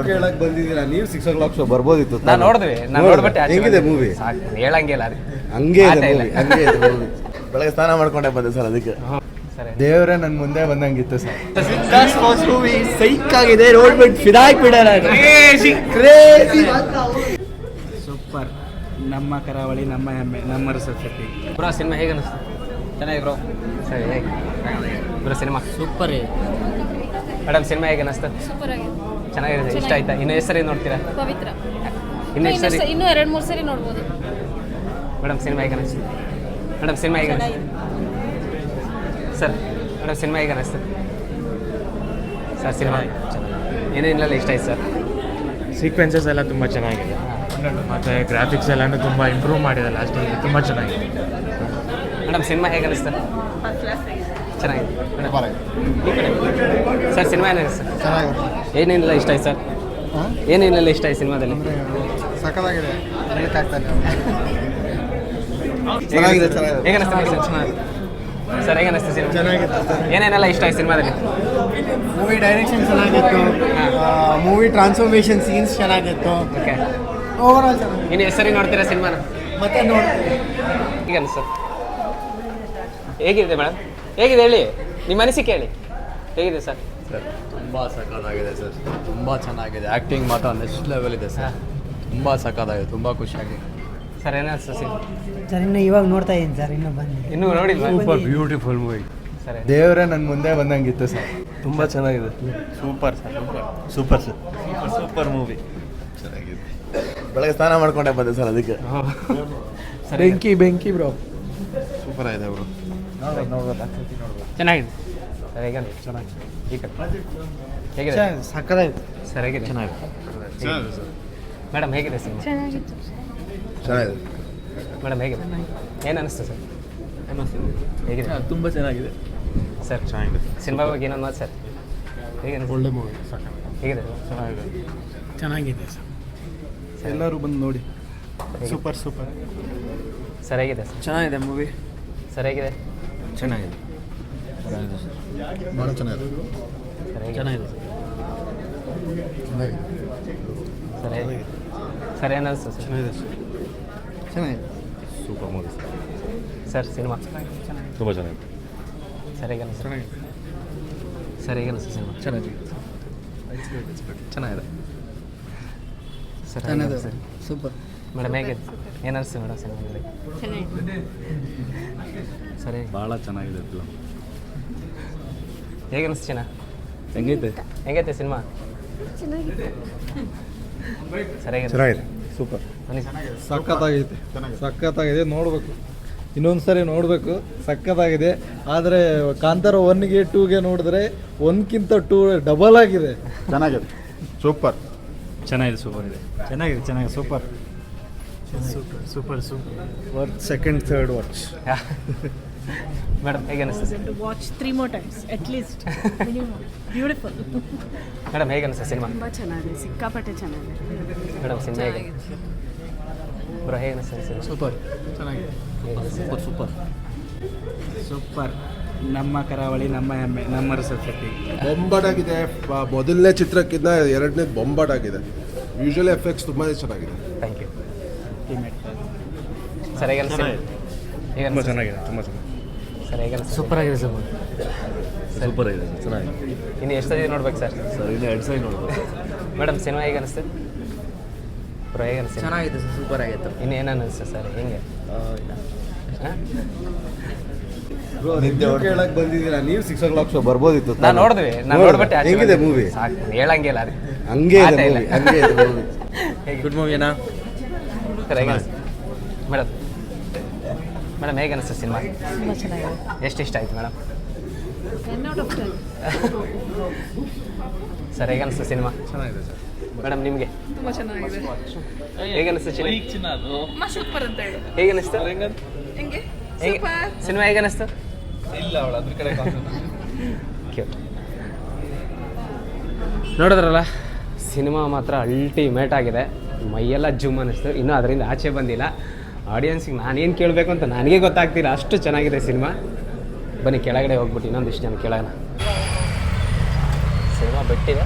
ಕೇಳಕ್ ಬಂದಿದ್ದೀರಾ ನೀವು 6 o'clock ಶೋ ಬರ್ಬೋದಿತ್ತು. ನಾನು ನೋಡಿದ್ವಿ, ನಾನು ನೋಡ್ಬಿಟ್ಟೆ. ಹೆಂಗಿದೆ ಮೂವಿ? ಹೇಳಂಗಿಲ್ಲ ರೀ, ಹಂಗೆ ಇದೆ ಮೂವಿ. ಬೆಳಗ್ಗೆ ಸ್ನಾನ ಮಾಡ್ಕೊಂಡೆ ಬಂದೆ ಸರ್, ಅದಕ್ಕೆ ದೇವರೇ ನನ್ನ ಮುಂದೆ ಬಂದಂಗಿತ್ತು ಸರ್. ಮೂವಿ ಸೈಕ್ ಆಗಿದೆ, ನೋಡ್ಬಿಟ್ಟು ಫಿದಾಯ್ ಬಿಡೋಣ. ಸೂಪರ್. ನಮ್ಮ ಕರಾವಳಿ, ನಮ್ಮ ಹೆಮ್ಮೆ, ನಮ್ಮ ರಸಪ್ರತಿ. ಬ್ರೋ ಸಿನಿಮಾ ಹೇಗೆ ಅನಿಸ್ತು? ಚೆನ್ನಾಗಿ ಬ್ರೋ. ಸರಿ, ಹೇಗೆ bro cinema? Super. Madam cinema ಹೇಗೆ ಅನಿಸ್ತು? ಸೂಪರ್ ಆಗಿದೆ, ಚೆನ್ನಾಗಿದೆ, ಇಷ್ಟ ಆಯ್ತಾ? ಇನ್ನು ಎಷ್ಟು ಸರಿ ನೋಡ್ತೀರಾ? ಪವಿತ್ರ. ಇನ್ನು ಎಷ್ಟು ಸರಿ? ಇನ್ನೂ 2-3 ಸರಿ ನೋಡ್ಬೋದು. ಮೇಡಮ್ ಸಿನಿಮಾ ಹೇಗೆ ಅನಿಸ್ತು? ಮೇಡಮ್ ಸಿನಿಮಾ ಹೇಗೆ ಅನಿಸ್ತು ಸರ್? ಮೇಡಮ್ ಸಿನಿಮಾ ಹೇಗೆ ಅನಿಸ್ತು ಸರ್? ಸಿನಿಮಾ ಏನೇನಿಲ್ಲ ಇಷ್ಟ ಆಯ್ತು ಸರ್? ಸೀಕ್ವೆನ್ಸಸ್ ಎಲ್ಲ ತುಂಬ ಚೆನ್ನಾಗಿದೆ, ಮತ್ತು ಗ್ರಾಫಿಕ್ಸ್ ಎಲ್ಲನೂ ತುಂಬ ಇಂಪ್ರೂವ್ ಮಾಡಿದೆ ಲಾಸ್ಟಲ್ಲಿ, ತುಂಬ ಚೆನ್ನಾಗಿದೆ. ಮೇಡಮ್ ಸಿನಿಮಾ ಹೇಗೆ ಅನಿಸ್ತು? ಚೆನ್ನಾಗಿದೆ ಸರ್. ಸಿನಿಮಾ ಏನಿದೆ ಸರ್? ಏನೇನಿಲ್ಲ ಇಷ್ಟ ಆಯ್ತು ಸರ್? ಏನೇನೆಲ್ಲ ಇಷ್ಟ ಆಯ್ತು ಸಿನಿಮಾದಲ್ಲಿ? ಸಕ್ಕತ್ತಾಗಿದೆ. ಹೇಗೆ ಅನಿಸ್ತು ಸರ್? ಹೇಗೆ ಅನಿಸ್ತು ಸಿನಿಮಾ? ಚೆನ್ನಾಗಿತ್ತು ಸರ್. ಏನೇನೆಲ್ಲ ಇಷ್ಟ ಆಯ್ತು ಸಿನಿಮಾದಲ್ಲಿ? ಮೂವಿ ಡೈರೆಕ್ಷನ್ ಚೆನ್ನಾಗಿತ್ತು, ಮೂವಿ ಟ್ರಾನ್ಸ್ಫಾರ್ಮೇಷನ್ ಸೀನ್ಸ್ ಚೆನ್ನಾಗಿತ್ತು. ಓಕೆ, ಓವರಾಲ್ ಚೆನ್ನಾಗಿ. ಇನ್ನು ಎಷ್ಟು ಸರಿ ನೋಡ್ತೀರಾ ಸಿನಿಮಾನ? ಮತ್ತೆ ನೋಡ್ತೀವಿ. ಹೇಗೆ ಅನಿಸ್ತು? ಹೇಗಿದೆ ಮೇಡಮ್? ಹೇಗಿದೆ ಹೇಳಿ, ನಿಮ್ಮ ಅನಿಸಿಕೆ ಹೇಳಿ. ಹೇಗಿದೆ ಸರ್? ತುಂಬ ಸಖತ್ತಾಗಿದೆ ಸರ್, ತುಂಬ ಚೆನ್ನಾಗಿದೆ. ಆ್ಯಕ್ಟಿಂಗ್ ಮಾತ್ರ ನೆಕ್ಸ್ಟ್ ಲೆವೆಲ್ ಇದೆ ಸರ್, ತುಂಬ ಸಖತ್ತಾಗಿದೆ, ತುಂಬ ಖುಷಿಯಾಗಿದೆ ಸರ್. ಏನಿಸ್ತು ಸಿನಿಮಾ? ಸರ್ ಇನ್ನು ಇವಾಗ ನೋಡ್ತಾ ಇದ್ದೀನಿ ಸರ್, ಇನ್ನೂ ಬನ್ನಿ. ಇನ್ನೂ ನೋಡಿಲ್ವಾ? Super beautiful movie. ಸರಿ, ದೇವರೇ ನನ್ನ ಮುಂದೆ ಬಂದಂಗಿತ್ತು ಸರ್. ತುಂಬ ಚೆನ್ನಾಗಿದೆ. Super sir, super sir, super movie. ಚೆನ್ನಾಗಿದೆ. ಬೆಳಗ್ಗೆ ಸ್ನಾನ ಮಾಡ್ಕೊಂಡೆ ಬಂದೆ ಸರ್, ಅದಕ್ಕೆ ಬೆಂಕಿ ಬ್ರೋ. ಸೂಪರ್ ಆಗಿದೆ ಅವರು. ಚೆನ್ನಾಗಿದೆ ಸರ್. ಹೇಗೆ ಚೆನ್ನಾಗಿದೆ. ಈಗ ಹೇಗಿದೆ ಸಕ್ಕತ್ತಾಯ್ತು ಸರ್? ಹೇಗಿದೆ? ಚೆನ್ನಾಗಿದೆ. ಮೇಡಮ್ ಹೇಗಿದೆ ಸಿನಿಮಾ? ಚೆನ್ನಾಗಿತ್ತು. ಚೆನ್ನಾಗಿದೆ ಮೇಡಮ್ ಹೇಗಿದೆ? ಏನು ಅನಿಸ್ತು ಸರ್? ಹೇಗಿದೆ? ತುಂಬ ಚೆನ್ನಾಗಿದೆ ಸರ್. ಚೆನ್ನಾಗಿದೆ. ಸಿನಿಮಾ ಬಗ್ಗೆ ಏನೊಂದು ಮಾತು ಸರ್? ಹೇಗೆ ಅನಿಸ್ತು? ಒಳ್ಳೆ ಮೂವಿ. ಹೇಗಿದೆ? ಚೆನ್ನಾಗಿದೆ ಸರ್, ಎಲ್ಲರೂ ಬಂದು ನೋಡಿ. ಹೇಗಿದೆ? ಸೂಪರ್ ಸರ್ ಹೇಗಿದೆ ಸರ್? ಚೆನ್ನಾಗಿದೆ ಮೂವಿ. ಸರ್ ಹೇಗಿದೆ? ಚೆನ್ನಾಗಿದೆ. ಭಾಳ ಚೆನ್ನಾಗಿದೆ. ಸರ್ ಹೇಗಿದೆ? ಚೆನ್ನಾಗಿದೆ ಸರ್ ಹೇಗೆ? ಸರ್ ಏನು ಅನಿಸ್ತು ಸರ್? ಚೆನ್ನಾಗಿದೆ. ಸೂಪರ್ ಮೂವಿ ಸರ್ ಸಿನಿಮಾ ತುಂಬ ಚೆನ್ನಾಗಿದೆ. ಸರ್ ಹೇಗೆ ಅನಿಸ್ತು? ಸರ್ ಹೇಗೆ ಅನಿಸ್ತು ಸಿನಿಮಾ? ಚೆನ್ನಾಗಿದೆ. ಸರ್ ಹೇಗೆ ಸರ್? ಸೂಪರ್. ಮೇಡಮ್ ಹೇಗೆ? ಏನು ಅನಿಸ್ತು ಮೇಡಮ್ ಸಿನಿಮಾದಲ್ಲಿ? ಚೆನ್ನಾಗಿದೆ. ಸರಿ, ಭಾಳ ಚೆನ್ನಾಗಿದೆ ಫಿಲಮ್. ಹೇಗೆ ಅನಿಸ್ತು ಚಿನ್ನ? ಹೆಂಗೈತೆ? ಹೆಂಗೈತೆ ಸಿನಿಮಾ? ಚೆನ್ನಾಗಿತ್ತು. ಸರ್ ಹೇಗೆ? ಚೆನ್ನಾಗಿದೆ. ಸೂಪರ್. ಬನ್ನಿ. ಸಖತ್ತಾಗಿದೆ. ನೋಡಬೇಕು, ಇನ್ನೊಂದು ಸರಿ ನೋಡಬೇಕು. ಸಖತ್ತಾಗಿದೆ. ಆದರೆ ಕಾಂತಾರ 1ಗೆ 2ಗೆ ನೋಡಿದ್ರೆ 1ಕ್ಕಿಂತ 2 ಡಬಲ್ ಆಗಿದೆ. ಚೆನ್ನಾಗಿದೆ. ಸೂಪರ್. ಚೆನ್ನಾಗಿದೆ, ಸೂಪರ್ ಇದೆ. ಚೆನ್ನಾಗಿದೆ super. Worth second third watch. Madam ಹೇಗೆ ಅನಿಸ್ತು sir? To watch 3 more times at least. Minimum. Beautiful. Madam ಹೇಗೆ ಅನಿಸ್ತು ಸಿನಿಮಾ? ತುಂಬ ಚೆನ್ನಾಗಿದೆ, ಸಿಕ್ಕಾಪಟ್ಟೆ ಚೆನ್ನಾಗಿದೆ. ಮೇಡಮ್ ಸಿನಿಮಾ ಹೇಗೆ? ಬ್ರೋ ಹೇಗೆ ಅನಿಸ್ತು ಸಿನಿಮಾ? ಸೂಪರ್. ಚೆನ್ನಾಗಿದೆ. ಸೂಪರ್. ನಮ್ಮ ಕರಾವಳಿ, ನಮ್ಮ ಹೆಮ್ಮೆ, ನಮ್ಮ ರಸಪ್ರತಿ. ಬೊಂಬಾಟಾಗಿದೆ. ಮೊದಲನೇ ಚಿತ್ರಕ್ಕಿಂತ ಎರಡನೇ ಬೊಂಬಾಟಾಗಿದೆ. ಯೂಶುವಲಿ ಎಫೆಕ್ಟ್ಸ್ ತುಂಬಾ ಚೆನ್ನಾಗಿದೆ. Thank you sir. ಹೇಗೆ ಅನಿಸ್ತು? ಹೇಗೆ ತುಂಬ ಅನಿಸ್ತು? ಚೆನ್ನಾಗಿದೆ, ತುಂಬ ಚೆನ್ನಾಗಿದೆ. ಸರ್ ಹೇಗೆ ಅನಿಸ್ತು? ಸೂಪರ್ ಆಗಿದೆ ಸರ್. ಸೂಪರ್ ಆಗಿದೆ ಸರ್, ಚೆನ್ನಾಗಿದೆ. ಇನ್ನು ಎಷ್ಟು ಸರಿ ನೋಡ್ಬೇಕು ಸರ್? ಸರ್ ಇನ್ನು 2 ಸರಿ ನೋಡ್ಬೋದು. ಮೇಡಮ್ ಸಿನಿಮಾ ಹೇಗೆ ಅನಿಸ್ತು? ಬ್ರೋ ಹೇಗೆ ಅನಿಸ್ತು? ಚೆನ್ನಾಗಿದೆ ಸರ್, ಸೂಪರ್ ಆಗಿತ್ತು. ಇನ್ನು ಏನು ಅನಿಸ್ತು ಸರ್? ಹೆಂಗೆ? ಹಾಂ, ಕೇಳಕ್ ಬಂದಿದ್ದೀರಾ ನೀವು 6 o'clock ಶೋ ಬರ್ಬೋದಿತ್ತು. ನಾನು ನೋಡಿದ್ವಿ, ನಾನು ನೋಡ್ಬಿಟ್ಟೆ. ಹೆಂಗಿದೆ ಮೂವಿ? ಸಾಕು, ಹೇಳಂಗಿಲ್ಲ ರೀ, ಹಂಗೆ ಮಾತೇ ಇಲ್ಲ. ಇದೆ. ಹೇಗೆ? ಗುಡ್ ಮೂವಿನಾ ಸರ್ ಹೇಗೆ ಅನಿಸ್ತು? ಮೇಡಮ್ ಹೇಗೆ ಅನಿಸ್ತು ಸಿನಿಮಾ? ತುಂಬ ಚೆನ್ನಾಗಿದೆ. ಎಷ್ಟು ಇಷ್ಟ ಆಯ್ತು ಮೇಡಮ್? 10 out of 10. ಸರ್ ಹೇಗೆ ಅನಿಸ್ತು ಸಿನಿಮಾ? ಚೆನ್ನಾಗಿದೆ ಸರ್. ಮೇಡಮ್ ನಿಮಗೆ ತುಂಬ ಚೆನ್ನಾಗಿದೆ. ಹೇಗೆ ಅನಿಸ್ತು ಸೂಪರ್ ಅಂತ ಹೇಳಿ. ಹೇಗೆ ಅನಿಸ್ತು? ಹೆಂಗೆ? ಹೇಗೆ ಸೂಪರ್. ಸಿನಿಮಾ ಹೇಗೆ ಅನಿಸ್ತು? ನೋಡಿದ್ರಲ್ಲ, ಸಿನಿಮಾ ಮಾತ್ರ ಅಲ್ಟಿಮೇಟ್ ಆಗಿದೆ. ಮೈಯೆಲ್ಲ ಜುಮ್ ಅನ್ನಿಸ್ತು. ಇನ್ನೂ ಅದರಿಂದ ಆಚೆ ಬಂದಿಲ್ಲ. ಆಡಿಯನ್ಸಿಗೆ ನಾನೇನು ಕೇಳಬೇಕು ಅಂತ ನನಗೆ ಗೊತ್ತಾಗ್ತಿಲ್ಲ, ಅಷ್ಟು ಚೆನ್ನಾಗಿದೆ ಸಿನಿಮಾ. ಬನ್ನಿ ಕೆಳಗಡೆ ಹೋಗ್ಬಿಟ್ಟು ಇನ್ನೊಂದಿಷ್ಟು ಜನ ಕೇಳೋಣ. ಸಿನಿಮಾ ಬಿಟ್ಟಿದೆ.